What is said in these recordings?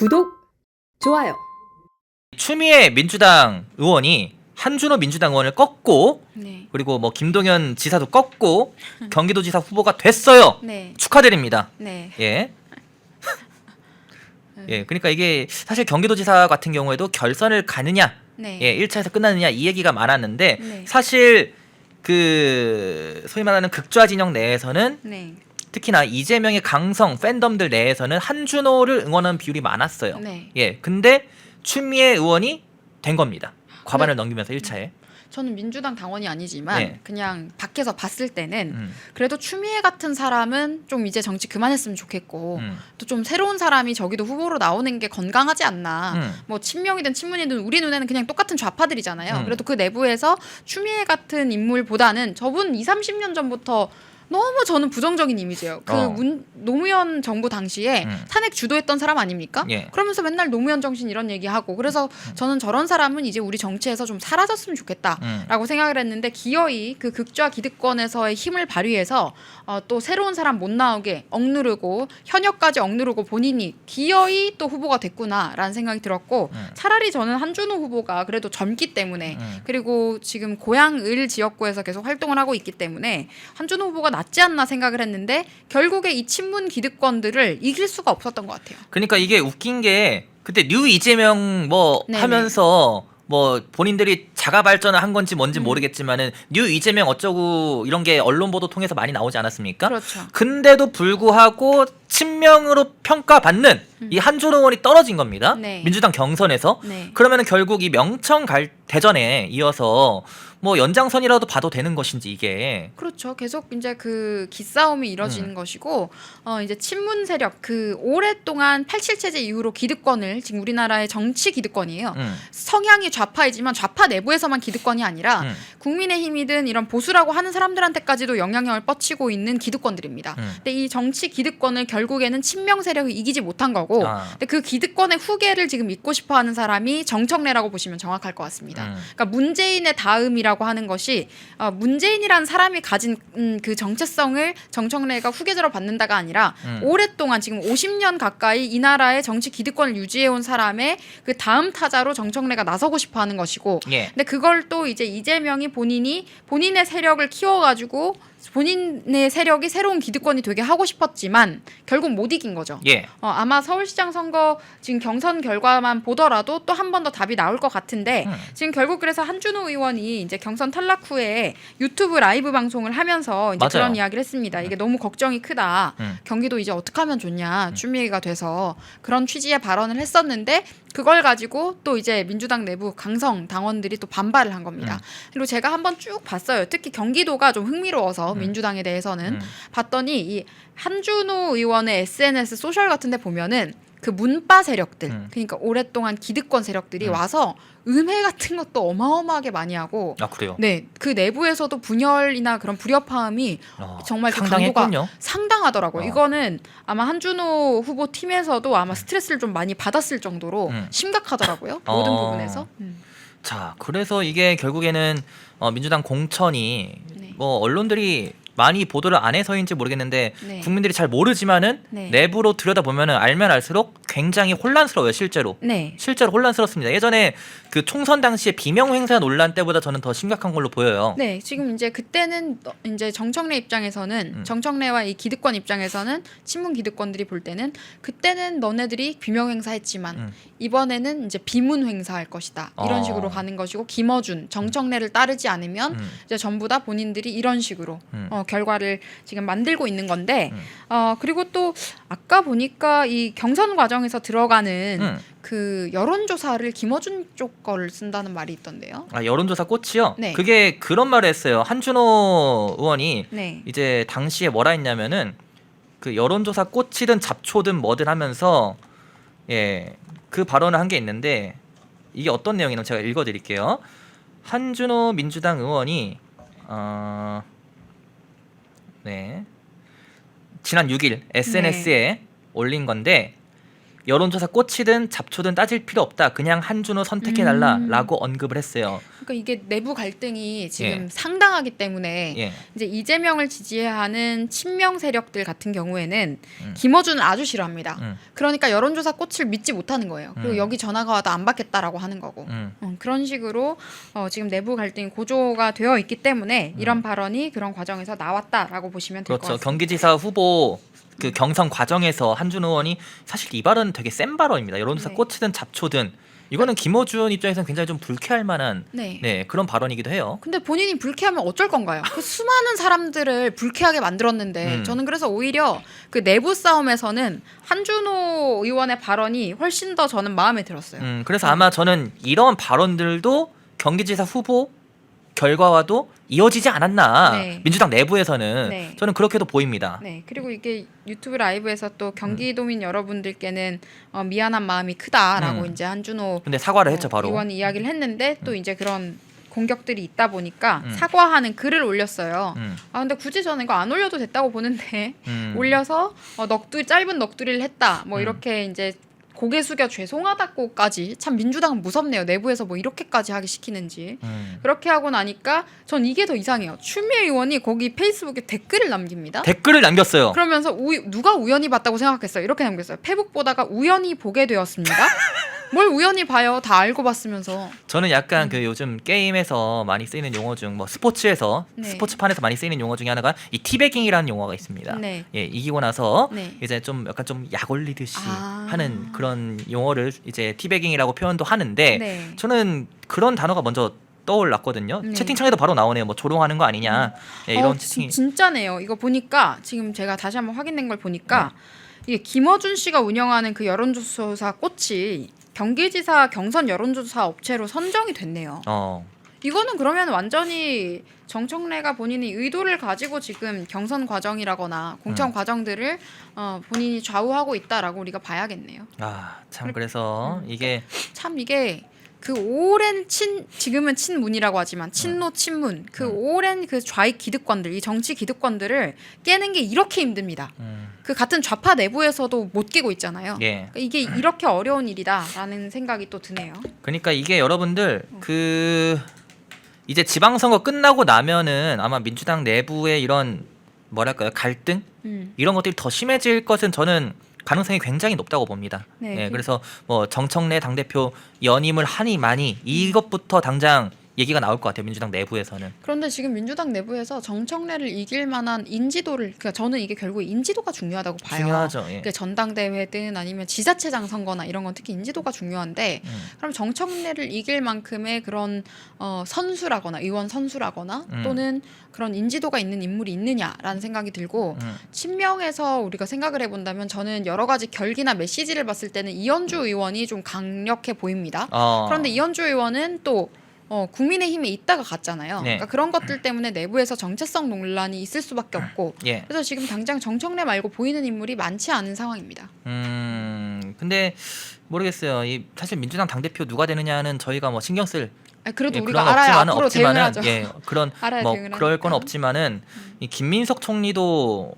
구독, 좋아요. 추미애 민주당 의원이 한준호 민주당 의원을 꺾고 네. 그리고 뭐 김동연 지사도 꺾고 경기도지사 후보가 됐어요. 네. 축하드립니다. 네. 예. 예, 그러니까 이게 사실 경기도지사 같은 경우에도 결선을 가느냐, 네. 예, 1차에서 끝나느냐 이 얘기가 많았는데 네. 사실 그 소위 말하는 극좌 진영 내에서는 네. 특히나 이재명의 강성 팬덤들 내에서는 한준호를 응원하는 비율이 많았어요. 네. 예, 근데 추미애 의원이 된 겁니다. 과반을 넘기면서 1차에. 저는 민주당 당원이 아니지만 네. 그냥 밖에서 봤을 때는 음, 그래도 추미애 같은 사람은 좀 이제 정치 그만했으면 좋겠고 또 좀 새로운 사람이 저기도 후보로 나오는 게 건강하지 않나. 뭐 친명이든 친문이든 우리 눈에는 그냥 똑같은 좌파들이잖아요. 그래도 그 내부에서 추미애 같은 인물보다는 저분 20, 30년 전부터 너무 저는 부정적인 이미지예요. 그 노무현 정부 당시에 탄핵 주도했던 사람 아닙니까? 예. 그러면서 맨날 노무현 정신 이런 얘기하고 그래서 저는 저런 사람은 이제 우리 정치에서 좀 사라졌으면 좋겠다라고 생각을 했는데 기어이 그 극좌 기득권에서의 힘을 발휘해서 또 새로운 사람 못 나오게 억누르고 현역까지 억누르고 본인이 기어이 또 후보가 됐구나라는 생각이 들었고 차라리 저는 한준호 후보가 그래도 젊기 때문에 그리고 지금 고향 을 지역구에서 계속 활동을 하고 있기 때문에 한준호 후보가 낫지 않나 생각을 했는데 결국에 이 친문 기득권들을 이길 수가 없었던 것 같아요. 그러니까 이게 웃긴 게 그때 뉴 이재명 뭐 네네. 하면서 뭐 본인들이 자가 발전을 한 건지 뭔지 모르겠지만은 뉴 이재명 어쩌고 이런 게 언론 보도 통해서 많이 나오지 않았습니까? 그렇죠. 근데도 불구하고 친명으로 평가받는 이 한준호 의원이 떨어진 겁니다. 네. 민주당 경선에서. 네. 그러면은 결국 이 명청 대전에 이어서 뭐 연장선이라도 봐도 되는 것인지 이게. 그렇죠. 계속 이제 그 기싸움이 이뤄지는 것이고 이제 친문 세력 그 오랫동안 87 체제 이후로 기득권을 지금 우리나라의 정치 기득권이에요. 성향이 좌파이지만 좌파 내부에서만 기득권이 아니라 국민의힘이든 이런 보수라고 하는 사람들한테까지도 영향력을 뻗치고 있는 기득권들입니다. 근데 이 정치 기득권을 결국에는 친명 세력이 이기지 못한 거고 근데 그 기득권의 후계를 지금 잇고 싶어하는 사람이 정청래라고 보시면 정확할 것 같습니다. 그러니까 문재인의 다음이라고 하는 것이 문재인이라는 사람이 가진 그 정체성을 정청래가 후계자로 받는다가 아니라 오랫동안 지금 50년 가까이 이 나라의 정치 기득권을 유지해온 사람의 그 다음 타자로 정청래가 나서고 싶어하는 것이고 예. 근데 그걸 또 이제 이재명이 본인의 세력을 키워가지고 본인의 세력이 새로운 기득권이 되게 하고 싶었지만 결국 못 이긴 거죠. 예. 아마 서울시장 선거 지금 경선 결과만 보더라도 또 한 번 더 답이 나올 것 같은데 지금 결국 그래서 한준호 의원이 이제 경선 탈락 후에 유튜브 라이브 방송을 하면서 이제 맞아요. 그런 이야기를 했습니다. 이게 너무 걱정이 크다. 경기도 이제 어떻게 하면 좋냐. 추미애가 돼서 그런 취지의 발언을 했었는데 그걸 가지고 또 이제 민주당 내부 강성 당원들이 또 반발을 한 겁니다. 그리고 제가 한번 쭉 봤어요. 특히 경기도가 좀 흥미로워서 민주당에 대해서는 봤더니 이 한준호 의원의 SNS 소셜 같은 데 보면은 그 문파 세력들 그러니까 오랫동안 기득권 세력들이 와서 음해 같은 것도 어마어마하게 많이 하고 아 그래요? 네, 그 내부에서도 분열이나 그런 불협화음이 정말 그 강도가 상당했군요. 상당하더라고요. 이거는 아마 한준호 후보 팀에서도 아마 스트레스를 좀 많이 받았을 정도로 심각하더라고요. 모든 부분에서. 자, 그래서 이게 결국에는 민주당 공천이 네. 뭐 언론들이 많이 보도를 안 해서인지 모르겠는데 네. 국민들이 잘 모르지만은 네. 내부로 들여다보면은 알면 알수록 굉장히 혼란스러워요, 실제로. 네. 실제로 혼란스럽습니다. 예전에 그 총선 당시에 비명 행사 논란 때보다 저는 더 심각한 걸로 보여요. 네, 지금 이제 그때는 이제 정청래 입장에서는 정청래와 이 기득권 입장에서는 친문 기득권들이 볼 때는 그때는 너네들이 비명 행사했지만 이번에는 이제 비문 행사할 것이다 이런 식으로 가는 것이고 김어준, 정청래를 따르지 않으면 이제 전부 다 본인들이 이런 식으로 결과를 지금 만들고 있는 건데 그리고 또 아까 보니까 이 경선 과정에서 들어가는 그 여론조사를 김어준 쪽 거를 쓴다는 말이 있던데요. 아, 여론조사 꽃이요? 네. 그게 그런 말을 했어요. 한준호 의원이 네. 이제 당시에 뭐라 했냐면은 그 여론조사 꽃이든 잡초든 뭐든 하면서 예, 그 발언을 한 게 있는데 이게 어떤 내용이냐면 제가 읽어드릴게요. 한준호 민주당 의원이 네, 지난 6일 SNS에 올린 건데 여론조사 꽃이든 잡초든 따질 필요 없다. 그냥 한준호 선택해달라라고 언급을 했어요. 그러니까 이게 내부 갈등이 지금 예. 상당하기 때문에 예. 이제 이재명을 지지하는 친명 세력들 같은 경우에는 음. 김어준을 아주 싫어합니다. 음. 그러니까 여론조사 꽃을 믿지 못하는 거예요. 그리고 여기 전화가 와도 안 받겠다라고 하는 거고 그런 식으로 지금 내부 갈등이 고조가 되어 있기 때문에 이런 발언이 그런 과정에서 나왔다라고 보시면 될 것 그렇죠. 같습니다. 경기지사 후보 그 경선 과정에서 한준호 의원이 사실 이 발언은 되게 센 발언입니다. 여론조사 네. 꽃이든 잡초든 이거는 김어준 입장에서는 굉장히 좀 불쾌할 만한 네. 그런 발언이기도 해요. 근데 본인이 불쾌하면 어쩔 건가요? 그 수많은 사람들을 불쾌하게 만들었는데 저는 그래서 오히려 그 내부 싸움에서는 한준호 의원의 발언이 훨씬 더 저는 마음에 들었어요. 그래서 아마 저는 이런 발언들도 경기지사 후보 결과와도 이어지지 않았나. 네. 민주당 내부에서는 네. 저는 그렇게도 보입니다. 네, 그리고 이게 유튜브 라이브에서 또 경기도민 여러분들께는 미안한 마음이 크다라고 이제 한준호 근데 사과를 했죠 바로. 의원이 이야기를 했는데 또 이제 그런 공격들이 있다 보니까 사과하는 글을 올렸어요. 아 근데 굳이 저는 이거 안 올려도 됐다고 보는데 올려서 짧은 넋두리를 했다. 뭐 이렇게 이제 고개 숙여 죄송하다고까지 참 민주당은 무섭네요. 내부에서 뭐 이렇게까지 하기 시키는지. 그렇게 하고 나니까 전 이게 더 이상해요. 추미애 의원이 거기 페이스북에 댓글을 남깁니다. 댓글을 남겼어요. 그러면서 누가 우연히 봤다고 생각했어요. 이렇게 남겼어요. 페북 보다가 우연히 보게 되었습니다. 뭘 우연히 봐요. 다 알고 봤으면서. 저는 약간 그 요즘 게임에서 많이 쓰이는 용어 중 뭐 스포츠에서 네. 스포츠판에서 많이 쓰이는 용어 중에 하나가 이 티베깅이라는 용어가 있습니다. 네. 예, 이기고 나서 네. 이제 좀 약간 좀 약 올리듯이 아. 하는 그런 용어를 이제 티베깅이라고 표현도 하는데 네. 저는 그런 단어가 먼저 떠올랐거든요. 네. 채팅창에도 바로 나오네요. 뭐 조롱하는 거 아니냐. 예, 이런 채팅이. 진짜네요. 이거 보니까 지금 제가 다시 한번 확인된 걸 보니까 이게 김어준 씨가 운영하는 그 여론조사 꽃이 경기지사 경선 여론조사 업체로 선정이 됐네요. 이거는 그러면 완전히 정청래가 본인이 의도를 가지고 지금 경선 과정이라거나 공천 과정들을 본인이 좌우하고 있다라고 우리가 봐야겠네요. 아, 참 그래서 이게 참 이게 그 오랜 지금은 친문이라고 하지만 친노 친문 그 오랜 그 좌익 기득권들 이 정치 기득권들을 깨는 게 이렇게 힘듭니다. 그 같은 좌파 내부에서도 못 깨고 있잖아요. 예. 그러니까 이게 이렇게 어려운 일이다라는 생각이 또 드네요. 그러니까 이게 여러분들 그 이제 지방선거 끝나고 나면은 아마 민주당 내부의 이런 뭐랄까요 갈등 이런 것들이 더 심해질 것은 저는 가능성이 굉장히 높다고 봅니다. 네, 예, 그래서 뭐 정청래 당대표 연임을 하니 마니 이것부터 당장 얘기가 나올 것 같아요. 민주당 내부에서는. 그런데 지금 민주당 내부에서 정청래를 이길 만한 인지도를 그러니까 저는 이게 결국 인지도가 중요하다고 봐요. 중요하죠. 예. 그러니까 전당대회든 아니면 지자체장 선거나 이런 건 특히 인지도가 중요한데 그럼 정청래를 이길 만큼의 그런 선수라거나 의원 선수라거나 또는 그런 인지도가 있는 인물이 있느냐라는 생각이 들고 친명에서 우리가 생각을 해본다면 저는 여러 가지 결기나 메시지를 봤을 때는 이현주 의원이 좀 강력해 보입니다. 그런데 이현주 의원은 또 국민의힘에 있다가 갔잖아요. 네. 그러니까 그런 것들 때문에 내부에서 정체성 논란이 있을 수밖에 없고 예. 그래서 지금 당장 정청래 말고 보이는 인물이 많지 않은 상황입니다. 근데 모르겠어요. 이 사실 민주당 당대표 누가 되느냐는 저희가 뭐 신경 쓸 그래도 예, 우리가 그런 알아야 없지만은 앞으로 대응을 하죠. 예, 그런 알아야 뭐 대응을 그럴 건 하니까. 없지만은 이 김민석 총리도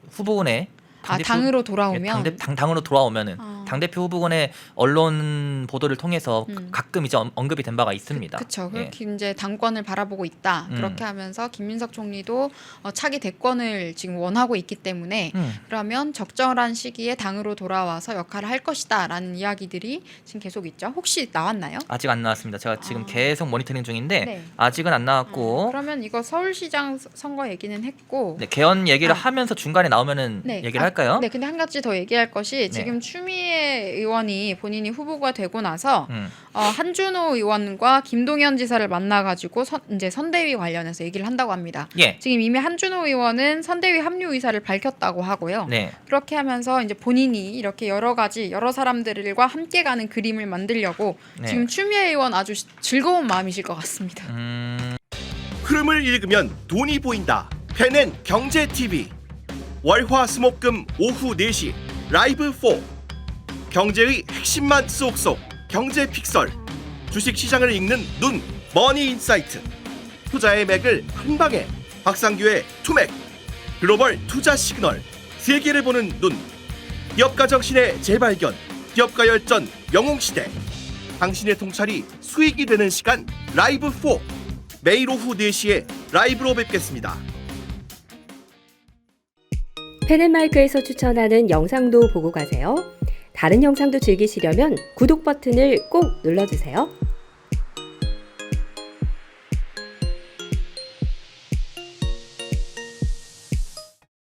후보군에 당으로 돌아오면 당으로 돌아오면은 아. 당대표 후보군의 언론 보도를 통해서 가끔 이제 언급이 된 바가 있습니다. 그렇죠. 예. 그렇게 이제 당권을 바라보고 있다. 그렇게 하면서 김민석 총리도 차기 대권을 지금 원하고 있기 때문에 그러면 적절한 시기에 당으로 돌아와서 역할을 할 것이다라는 이야기들이 지금 계속 있죠. 혹시 나왔나요? 아직 안 나왔습니다. 제가 지금 계속 모니터링 중인데 네. 아직은 안 나왔고 그러면 이거 서울시장 선거 얘기는 했고 네, 개헌 얘기를 아. 하면서 중간에 나오면은 네. 얘기를 할까요? 네, 근데 한 가지 더 얘기할 것이 지금 추미애 의원이 본인이 후보가 되고 나서 한준호 의원과 김동연 지사를 만나가지고 이제 선대위 관련해서 얘기를 한다고 합니다. 예. 지금 이미 한준호 의원은 선대위 합류 의사를 밝혔다고 하고요. 네. 그렇게 하면서 이제 본인이 이렇게 여러 사람들과 함께 가는 그림을 만들려고 네. 지금 추미애 의원 아주 즐거운 마음이실 것 같습니다. 흐름을 읽으면 돈이 보인다. 펜앤 경제 TV. 월화수목금 오후 4시 라이브 4. 경제의 핵심만 쏙쏙 경제 픽설. 주식 시장을 읽는 눈 머니 인사이트. 투자의 맥을 한 방에 박상규의 투맥. 글로벌 투자 시그널. 세계를 보는 눈. 기업가 정신의 재발견. 기업가 열전 영웅시대. 당신의 통찰이 수익이 되는 시간 라이브 4. 매일 오후 4시에 라이브로 뵙겠습니다. 펜앤마이크에서 추천하는 영상도 보고 가세요. 다른 영상도 즐기시려면 구독 버튼을 꼭 눌러주세요.